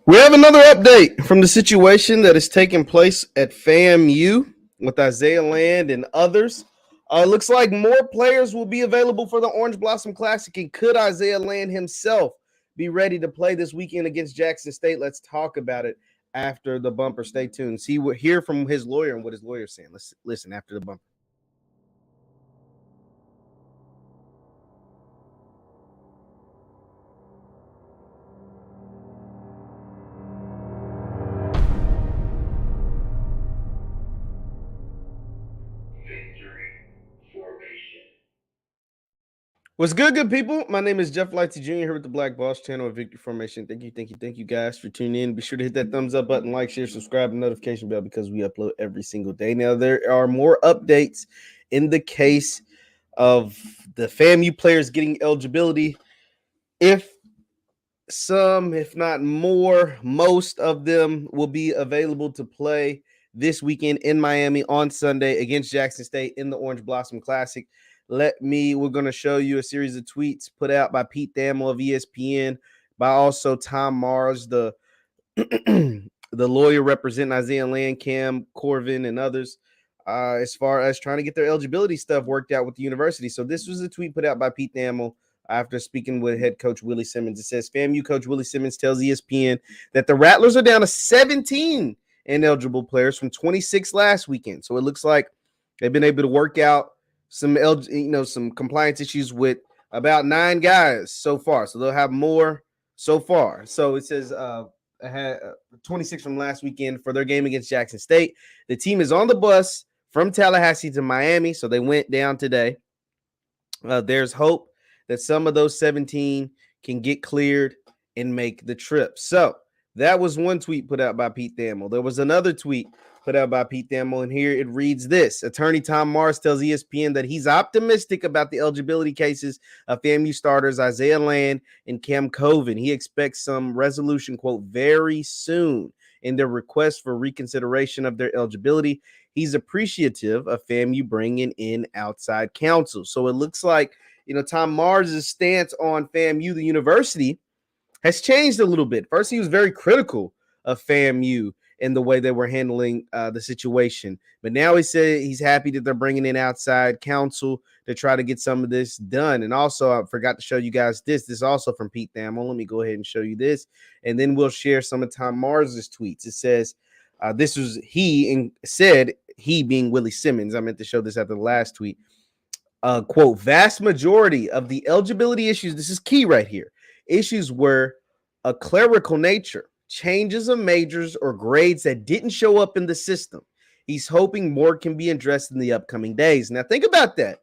We have another update from the situation that is taking place at FAMU with Isaiah Land and others. It looks like more players will be available for the Orange Blossom Classic. And could Isaiah Land himself be ready to play this weekend against Jackson State? Let's talk about it after the bumper. Stay tuned. See, we'll hear from his lawyer and what his lawyer's saying. Let's listen after the bumper. What's good people? My name is JeffLightsYJr here with the Black Boss channel of Victory Formation. Thank you guys for tuning in. Be sure to hit that thumbs up button, like, share, subscribe, and notification bell because we upload every single day. Now, there are more updates in the case of the FAMU players getting eligibility. If not more, most of them will be available to play this weekend in Miami on Sunday against Jackson State in the Orange Blossom Classic. We're going to show you a series of tweets put out by Pete Thamel of ESPN, by also Tom Mars, the lawyer representing Isaiah Land, Cam Corvin, and others, as far as trying to get their eligibility stuff worked out with the university. So this was a tweet put out by Pete Thamel after speaking with head coach Willie Simmons. It says, FAMU coach Willie Simmons tells ESPN that the Rattlers are down to 17 ineligible players from 26 last weekend. So it looks like they've been able to work out some compliance issues with about 9 guys so far. So they'll have more so far. So it says had 26 from last weekend for their game against Jackson State. The team is on the bus from Tallahassee to Miami, so they went down today. There's hope that some of those 17 can get cleared and make the trip. So that was one tweet put out by Pete Thamel. There was another tweet put out by Pete Thamel, and here it reads this. Attorney Tom Mars tells ESPN that he's optimistic about the eligibility cases of FAMU starters Isaiah Land and Cam Coven. He expects some resolution, quote, very soon in their request for reconsideration of their eligibility. He's appreciative of FAMU bringing in outside counsel. So it looks like, Tom Mars' stance on FAMU, the university, has changed a little bit. First, he was very critical of FAMU and the way they were handling the situation. But now he said he's happy that they're bringing in outside counsel to try to get some of this done. And also, I forgot to show you guys this. This is also from Pete Thamel. Let me go ahead and show you this. And then we'll share some of Tom Mars's tweets. It says, this was he being Willie Simmons. I meant to show this after the last tweet. Quote, vast majority of the eligibility issues, this is key right here, issues were a clerical nature. Changes of majors or grades that didn't show up in the system. He's hoping more can be addressed in the upcoming days. Now, think about that.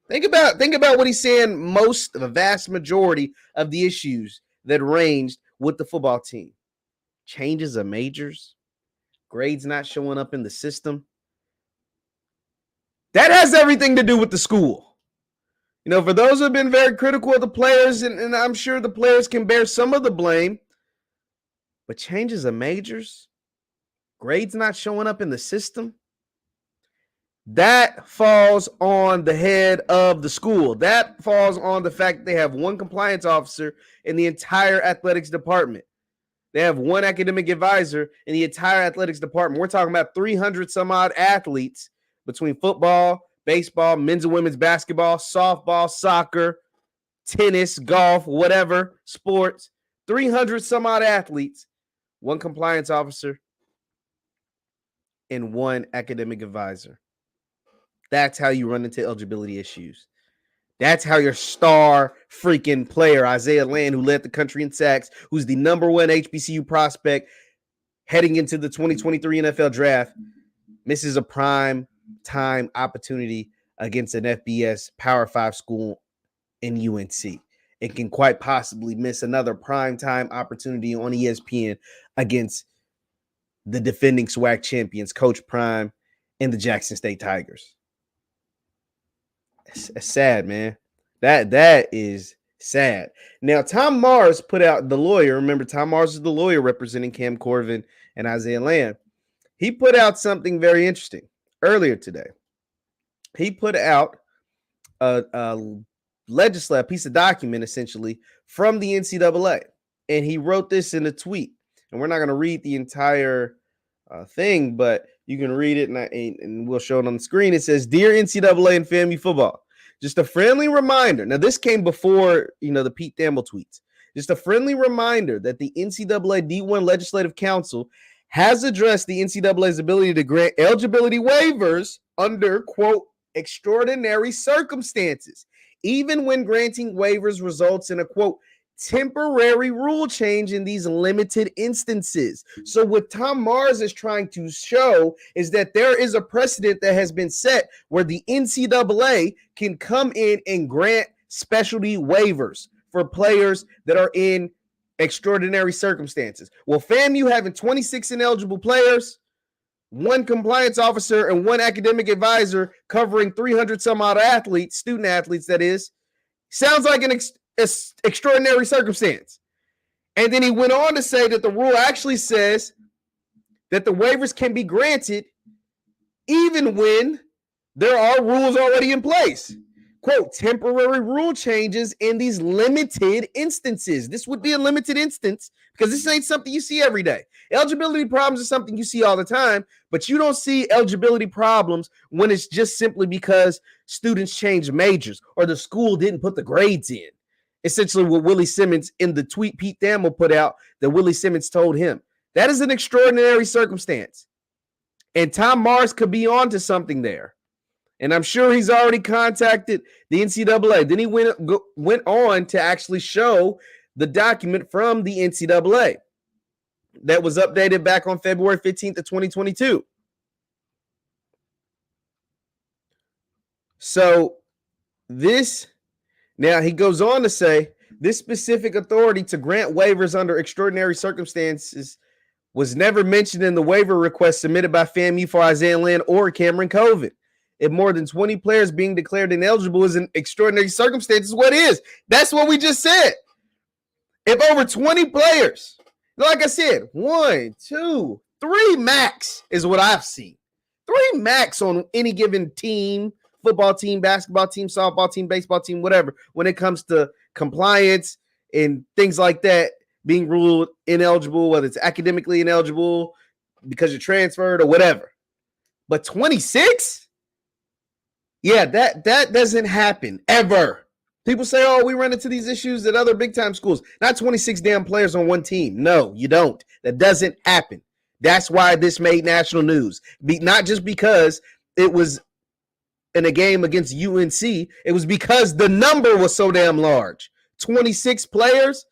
Think about what he's saying. The vast majority of the issues that ranged with the football team. Changes of majors, grades not showing up in the system. That has everything to do with the school. For those who have been very critical of the players, and I'm sure the players can bear some of the blame, but changes of majors, grades not showing up in the system, that falls on the head of the school. That falls on the fact that they have one compliance officer in the entire athletics department. They have one academic advisor in the entire athletics department. We're talking about 300 some odd athletes between football, baseball, men's and women's basketball, softball, soccer, tennis, golf, whatever, sports, 300 some odd athletes. One compliance officer, and one academic advisor. That's how you run into eligibility issues. That's how your star freaking player, Isaiah Land, who led the country in sacks, who's the number 1 HBCU prospect heading into the 2023 NFL draft, misses a prime time opportunity against an FBS Power 5 school in UNC. It can quite possibly miss another primetime opportunity on ESPN against the defending SWAC champions, Coach Prime and the Jackson State Tigers. It's sad, man. That is sad. Now, Tom Mars put out, the lawyer, remember Tom Mars is the lawyer representing Cam Corvin and Isaiah Land. He put out something very interesting earlier today. He put out a piece of document, essentially, from the NCAA. And he wrote this in a tweet. And we're not going to read the entire thing, but you can read it, and we'll show it on the screen. It says, "Dear NCAA and FAMU football, just a friendly reminder." Now, this came before, the Pete Thamel tweets. Just a friendly reminder that the NCAA D1 Legislative Council has addressed the NCAA's ability to grant eligibility waivers under, quote, extraordinary circumstances, even when granting waivers results in a, quote, temporary rule change in these limited instances. So what Tom Mars is trying to show is that there is a precedent that has been set where the NCAA can come in and grant specialty waivers for players that are in extraordinary circumstances. Well, FAMU having 26 ineligible players, one compliance officer, and one academic advisor covering 300 some odd athletes, student athletes, that is, sounds like an extraordinary circumstance. And then he went on to say that the rule actually says that the waivers can be granted even when there are rules already in place. Quote, temporary rule changes in these limited instances. This would be a limited instance because this ain't something you see every day. Eligibility problems are something you see all the time, but you don't see eligibility problems when it's just simply because students change majors or the school didn't put the grades in. Essentially what Willie Simmons, in the tweet Pete Thamel put out, that Willie Simmons told him. That is an extraordinary circumstance. And Tom Mars could be on to something there. And I'm sure he's already contacted the NCAA. Then he went on to actually show the document from the NCAA that was updated back on February 15th of 2022. So now he goes on to say, this specific authority to grant waivers under extraordinary circumstances was never mentioned in the waiver request submitted by FAMU for Isaiah Land or Cameron Colvin. If more than 20 players being declared ineligible is an extraordinary circumstances, what is? That's what we just said. If over 20 players, like I said, 1, 2, 3 max is what I've seen. 3 max on any given team, football team, basketball team, softball team, baseball team, whatever, when it comes to compliance and things like that, being ruled ineligible, whether it's academically ineligible because you're transferred or whatever. But 26? Yeah, that doesn't happen ever. People say, oh, we run into these issues at other big-time schools. Not 26 damn players on one team. No, you don't. That doesn't happen. That's why this made national news. Not just because it was in a game against UNC. It was because the number was so damn large. 26 players.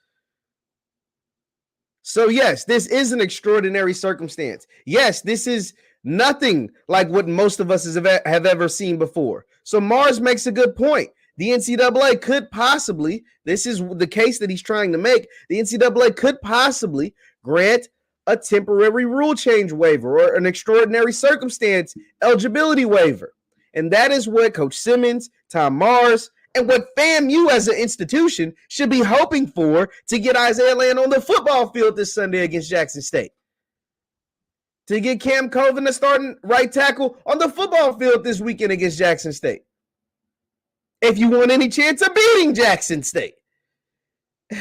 So, yes, this is an extraordinary circumstance. Yes, this is nothing like what most of us have ever seen before. So Mars makes a good point. The NCAA could possibly, this is the case that he's trying to make, the NCAA could possibly grant a temporary rule change waiver or an extraordinary circumstance eligibility waiver. And that is what Coach Simmons, Tom Mars, and what FAMU as an institution should be hoping for to get Isaiah Land on the football field this Sunday against Jackson State. To get Cam Colvin the starting right tackle on the football field this weekend against Jackson State. If you want any chance of beating Jackson State. Do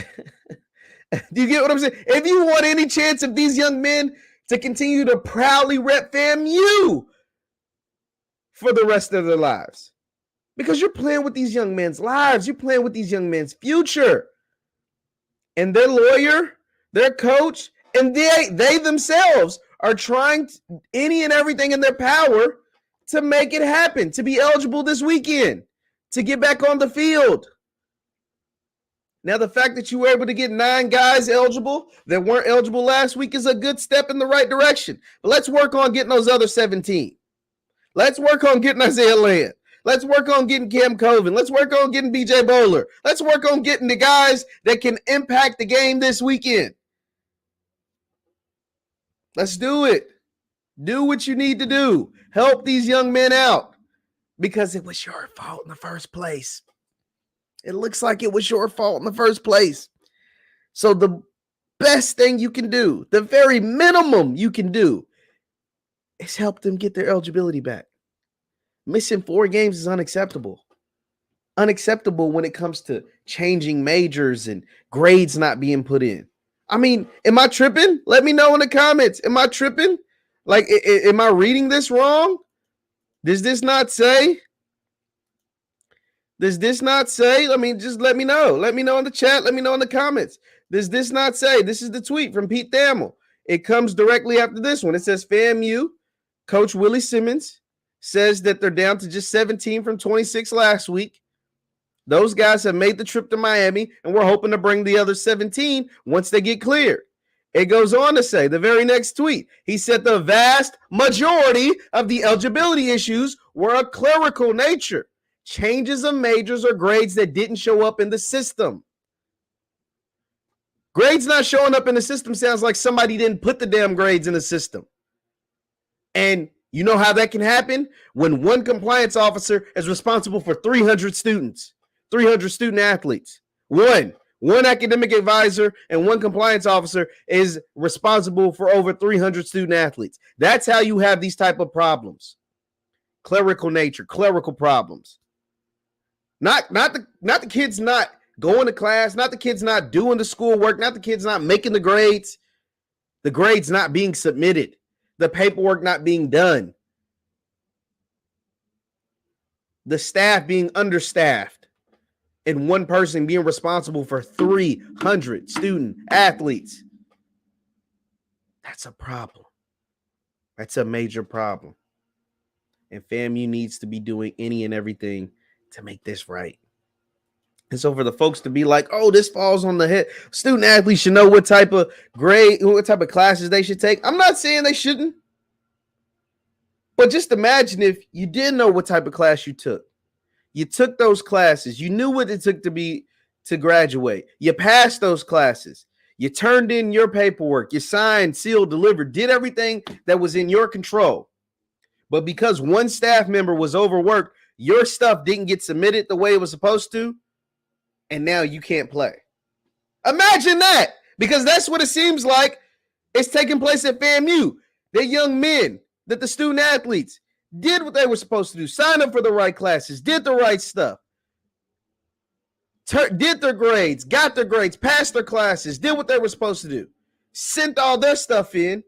you get what I'm saying? If you want any chance of these young men to continue to proudly rep FAMU for the rest of their lives. Because you're playing with these young men's lives. You're playing with these young men's future. And their lawyer, their coach, and they themselves are trying any and everything in their power to make it happen, to be eligible this weekend, to get back on the field. Now, the fact that you were able to get 9 guys eligible that weren't eligible last week is a good step in the right direction. But let's work on getting those other 17. Let's work on getting Isaiah Land. Let's work on getting Cam Colvin. Let's work on getting BJ Bowler. Let's work on getting the guys that can impact the game this weekend. Let's do it. Do what you need to do. Help these young men out because it was your fault in the first place. It looks like it was your fault in the first place. So the best thing you can do, the very minimum you can do, is help them get their eligibility back. Missing 4 games is unacceptable. Unacceptable when it comes to changing majors and grades not being put in. I mean, am I tripping? Let me know in the comments. Am I tripping? Like, am I reading this wrong? Does this not say? Does this not say? I mean, just let me know. Let me know in the chat. Let me know in the comments. Does this not say? This is the tweet from Pete Thamel. It comes directly after this one. It says FAMU coach Willie Simmons says that they're down to just 17 from 26 last week. Those guys have made the trip to Miami, and we're hoping to bring the other 17 once they get cleared. It goes on to say, the very next tweet, he said the vast majority of the eligibility issues were of clerical nature. Changes of majors or grades that didn't show up in the system. Grades not showing up in the system sounds like somebody didn't put the damn grades in the system. And you know how that can happen? When one compliance officer is responsible for 300 students, 300 student athletes. One academic advisor and one compliance officer is responsible for over 300 student athletes. That's how you have these type of problems. Clerical nature, clerical problems. Not the kids not going to class, not the kids not doing the schoolwork, not the kids not making the grades not being submitted, the paperwork not being done, the staff being understaffed, and one person being responsible for 300 student athletes. That's a problem. That's a major problem. And FAMU needs to be doing any and everything to make this right. And so for the folks to be like, oh, this falls on the head, student athletes should know what type of grade, what type of classes they should take. I'm not saying they shouldn't. But just imagine if you didn't know what type of class you took. You took those classes. You knew what it took to graduate. You passed those classes. You turned in your paperwork. You signed, sealed, delivered, did everything that was in your control. But because one staff member was overworked, your stuff didn't get submitted the way it was supposed to, and now you can't play. Imagine that, because that's what it seems like it's taking place at FAMU. They're young men, that the student athletes did what they were supposed to do, signed up for the right classes, did the right stuff, did their grades, got their grades, passed their classes, did what they were supposed to do, sent all their stuff in,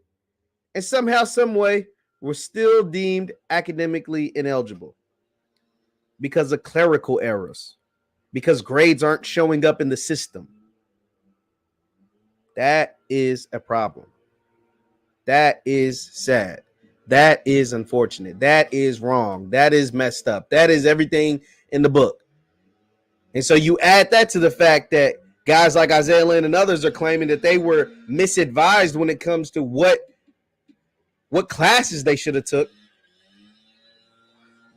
and somehow, some way, were still deemed academically ineligible because of clerical errors, because grades aren't showing up in the system. That is a problem. That is sad. That is unfortunate. That is wrong. That is messed up. That is everything in the book. And so you add that to the fact that guys like Isaiah Lynn and others are claiming that they were misadvised when it comes to what classes they should have took.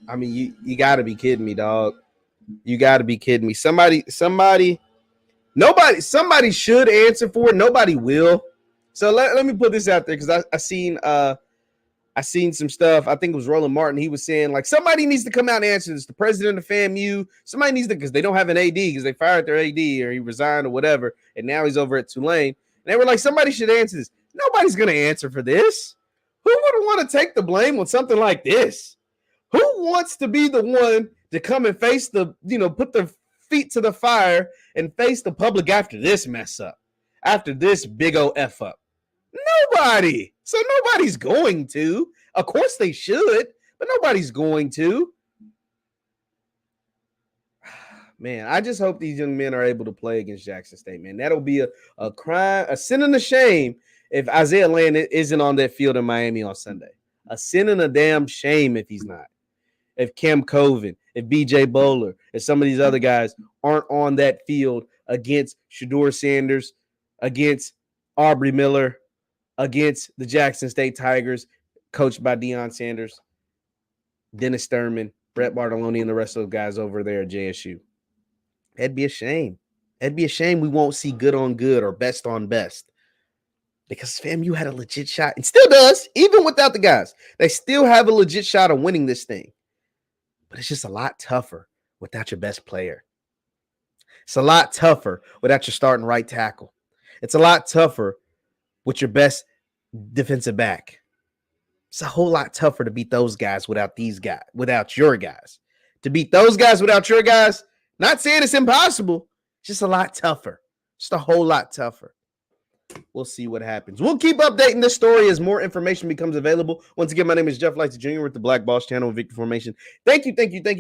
I mean, you got to be kidding me, dog. You got to be kidding me. Somebody should answer for it. Nobody will. So let me put this out there, because I seen some stuff. I think it was Roland Martin. He was saying, like, somebody needs to come out and answer this. The president of FAMU, somebody needs to, because they don't have an AD, because they fired their AD or he resigned or whatever, and now he's over at Tulane. And they were like, somebody should answer this. Nobody's going to answer for this. Who would want to take the blame on something like this? Who wants to be the one to come and face put their feet to the fire and face the public after this mess up, after this big old F up? Nobody. So nobody's going to. Of course they should, but nobody's going to. Man, I just hope these young men are able to play against Jackson State, man. That'll be a crime, a sin and a shame if Isaiah Landon isn't on that field in Miami on Sunday. A sin and a damn shame if he's not. If Cam Coven, if BJ Bowler, if some of these other guys aren't on that field against Shedeur Sanders, against Aubrey Miller, against the Jackson State Tigers, coached by Deion Sanders, Dennis Thurman, Brett Bartoloni, and the rest of the guys over there at JSU. That'd be a shame. That'd be a shame we won't see good on good or best on best. Because FAMU had a legit shot, and still does, even without the guys. They still have a legit shot of winning this thing. But it's just a lot tougher without your best player. It's a lot tougher without your starting right tackle. It's a lot tougher with your best defensive back. It's a whole lot tougher to beat those guys without these guys, without your guys. To beat those guys without your guys, not saying it's impossible, just a lot tougher. Just a whole lot tougher. We'll see what happens. We'll keep updating this story as more information becomes available. Once again, my name is JeffLightsyJr. with the Black Boss channel of Victory Formation. Thank you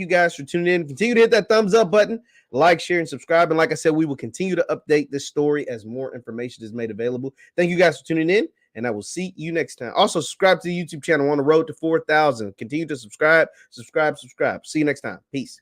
guys for tuning in. Continue to hit that thumbs up button, like, share, and subscribe. And like I said, we will continue to update this story as more information is made available. Thank you guys for tuning in, and I will see you next time. Also, subscribe to the YouTube channel on the road to 4,000. Continue to subscribe. See you next time. Peace.